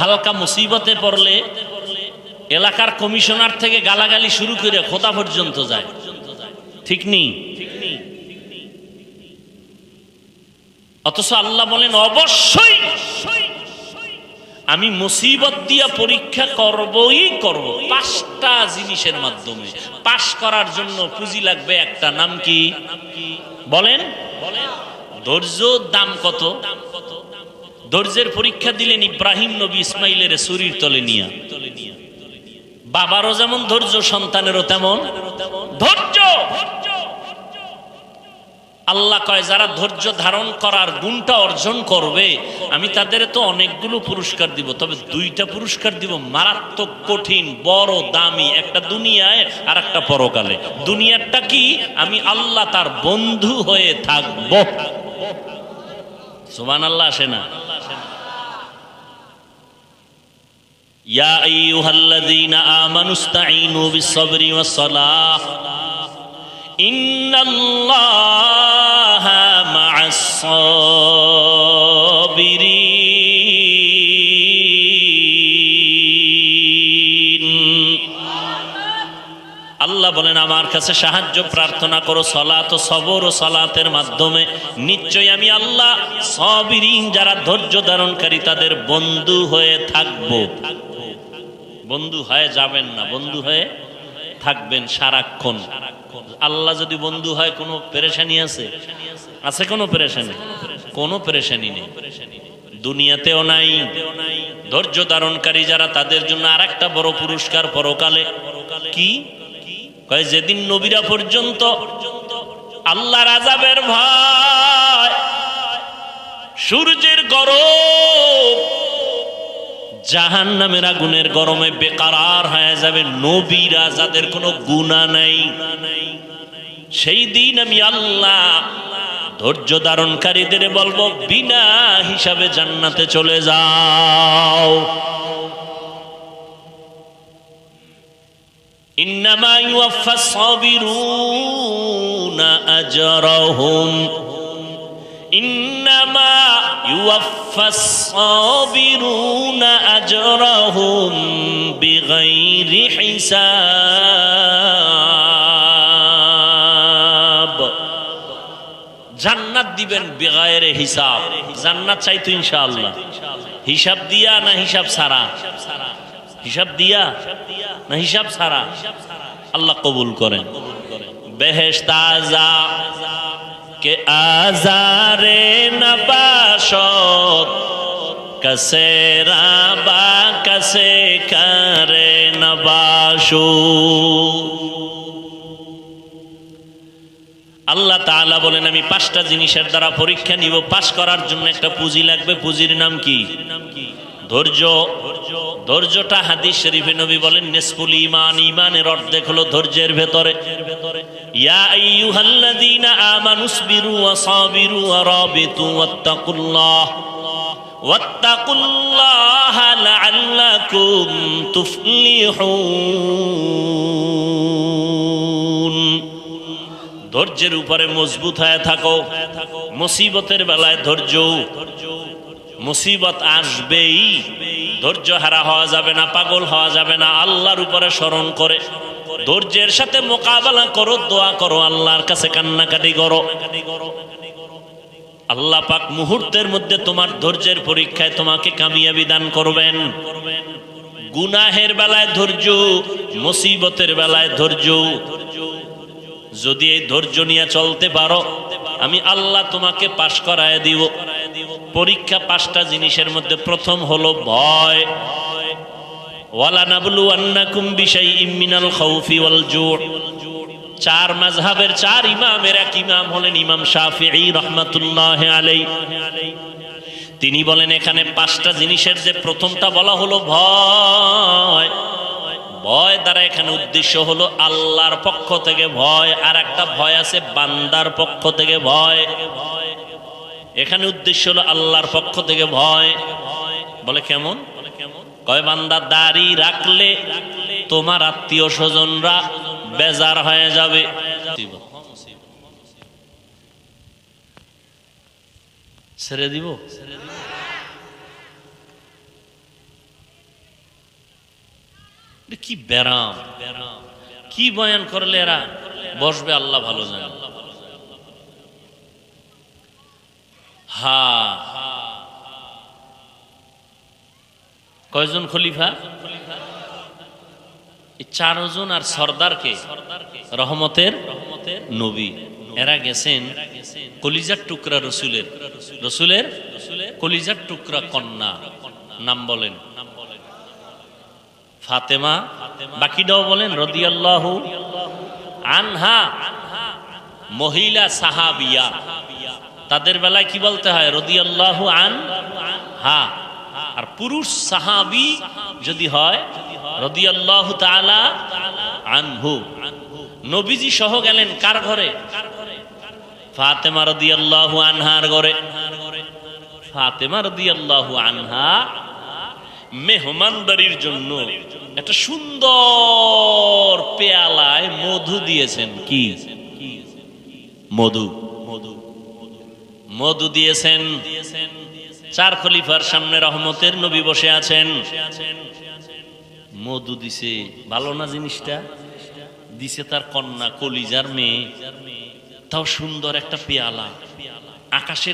হালকা মুসিবতে পড়লে এলাকার কমিশনার থেকে গালাগালি শুরু করে খোদা পর্যন্ত যায়, ঠিক নেই? অথচ আল্লাহ বলেন অবশ্যই আমি মুসিবত দিয়া পরীক্ষা করবই করব। 5টা জিনিসের মাধ্যমে পাশ করার জন্য পুঁজি লাগবে একটা, নাম কি বলেন? ধৈর্য। দাম কত? ধৈর্যের পরীক্ষা দিলেন ইব্রাহিম নবী ইসমাইলের ছুরির তলে নিয়া। বাবারও যেমন ধৈর্য, সন্তানেরও তেমন ধৈর্য। আল্লাহ কয় যারা ধৈর্য ধারণ করার গুণটা অর্জন করবে আমি তাদের তো অনেকগুলো পুরস্কার দিব, তবে 2টা পুরস্কার দিব মারাত্মক কঠিন বড় দামি, একটা দুনিয়ায় আর একটা পরকালে। দুনিয়ারটা কি? আমি আল্লাহ তার বন্ধু হয়ে থাকব। সুবহানাল্লাহ আসে না? ইয়া আইয়ুহাল্লাযীনা আমানুস্তাঈনু বিস-সাবরি ওয়াস-সালাহ ইন্নাল্লাহা মা'আস-সাবিরিন। আল্লাহ বলেন আমার কাছে সাহায্য প্রার্থনা করো সালাত ও সবর ও সালাতের মাধ্যমে, নিশ্চয়ই আমি আল্লাহ সাবিরিন যারা ধৈর্য ধারণকারী তাদের বন্ধু হয়ে থাকব। বন্ধু হয়ে যাবেন না, বন্ধু হয়ে থাকবেন সারাক্ষণ। আল্লাহ যদি বন্ধু হয় কোনো পেরেশানি আছে? আছে কোনো পেরেশানি? কোনো পেরেশানি নেই, দুনিয়াতেও নাই। ধৈর্য ধারণকারী যারা তাদের জন্য আরেকটা বড় পুরস্কার পরকালে। কি কয়? যেদিন নবীরা পর্যন্ত আল্লাহর আযাবের ভয়, সূর্যের গরম, জাহান্নামের আগুনের গরমে বেকারার হয়ে যাবে নবীরা যাদের কোনো গুনাহ নাই, সেই দিন আমি আল্লাহ ধৈর্য ধারণকারীদের বলবো বিনা হিসাবে জান্নাতে চলে যাও। ইন্নামা ইউওয়াফাস সাবিরুনা আজরাহুম ইন্নামা ইউওয়াফাস সাবিরুনা আজরাহুম বিগাইরি হিসাব। জান্নাত দিবেন বিগাইরে হিসাব। জান্নাত চাইতো ইনশাআল্লাহ, হিসাব দিয়া না হিসাব ছাড়া? হিসাব দিয়া না হিসাব ছাড়া? আল্লাহ কবুল করেন। বেহেশত আযা কে আজারে নবাশত কসে রাবা কসে করে নবাশু। আল্লাহ তাআলা বলেন আমি 5টা জিনিসের দ্বারা পরীক্ষা নিব। পাশ করার জন্য একটা পুঁজি লাগবে। পুঁজির নাম কি? ধৈর্য। ধৈর্যটা হাদিস শরীফে নবী বলেন নিসফুল ঈমান, ঈমানের অর্ধেক হলো ধৈর্যের ভেতরে। ইয়া আইয়ুহাল্লাযীনা আমানুসবিরু ওয়া সাবিরু ওয়া রাবিতু ওয়াত্তাকুল্লাহা লাআল্লাকুম তুফলিহুন। ধৈর্যের উপরে মজবুত হয়ে থাকো। মুসিবতের বেলায় ধৈর্য। মুসিবত আসবেই, ধৈর্য হারা হওয়া যাবে না, পাগল হওয়া যাবে না। আল্লাহর উপরে স্মরণ করে ধৈর্যের সাথে মোকাবেলা করো, দোয়া করো, আল্লাহর কাছে কান্নাকাটি করো। আল্লাহ পাক মুহূর্তের মধ্যে তোমার ধৈর্যের পরীক্ষায় তোমাকে কামিয়াবি দান করবেন। গুনাহের বেলায় ধৈর্য, মুসিবতের বেলায় ধৈর্য। যদি এই ধৈর্য নিয়ে চলতে পারো আমি আল্লাহ তোমাকে পাশ করায় দিব। পরীক্ষা 5টা জিনিসের মধ্যে প্রথম হলো ভয়। ওয়ালা নাবলুওয়ান্নাকুম বিশাইইম মিনাল খাউফি ওয়াল জু'। 4 মাযহাবের 4 ইমামের এক ইমাম হলেন ইমাম শাফিঈ রাহমাতুল্লাহি আলাইহি। তিনি বলেন এখানে 5টা জিনিসের যে প্রথমটা বলা হলো ভয়। ভয় দ্বারা এখানে উদ্দেশ্য হলো আল্লাহর পক্ষ থেকে ভয়, আর একটা ভয় আছে বান্দার পক্ষ থেকে ভয়। এখানে উদ্দেশ্য হলো আল্লাহর পক্ষ থেকে ভয়। বলে কেমন? কয় বান্দা দাড়ি রাখলে তোমার আত্মীয় স্বজনরা বেজার হয়ে যাবে। ছেড়ে দিব? কি ব্যারাম, কি বয়ান করলে এরা বসবে আল্লাহ ভালো জানে। কয়জন খলিফা? চারজন, আর সর্দারকে রহমতের নবী। এরা গেছেন কলিজার টুকরা রসুলের কলিজার টুকরা কন্যা, নাম বলেন ফাতেমা, বাকিটাও বলেন রাদিয়াল্লাহু আনহা। মহিলা সাহাবিয়া, তাদের বেলায় কি বলতে হয়? রাদিয়াল্লাহু আনহা। আর পুরুষ সাহাবী যদি হয় রাদিয়াল্লাহু তাআলা আনহু। নবীজি সহ গেলেন কার ঘরে? ফাতেমা রাদিয়াল্লাহু আনহার ঘরে। ফাতেমা রাদিয়াল্লাহু আনহা মেহমানদারির জন্য একটা সুন্দর পেয়ালায় মধু দিয়েছেন। কি মধু? মধু দিয়েছেন। চার খলিফার সামনে রহমতের নবী বসে আছেন, মধু দিছে। ভালো না জিনিসটা? দিছে তার কন্যা, কলিজার মেয়ে, তাও সুন্দর একটা পেয়ালা, আকাশের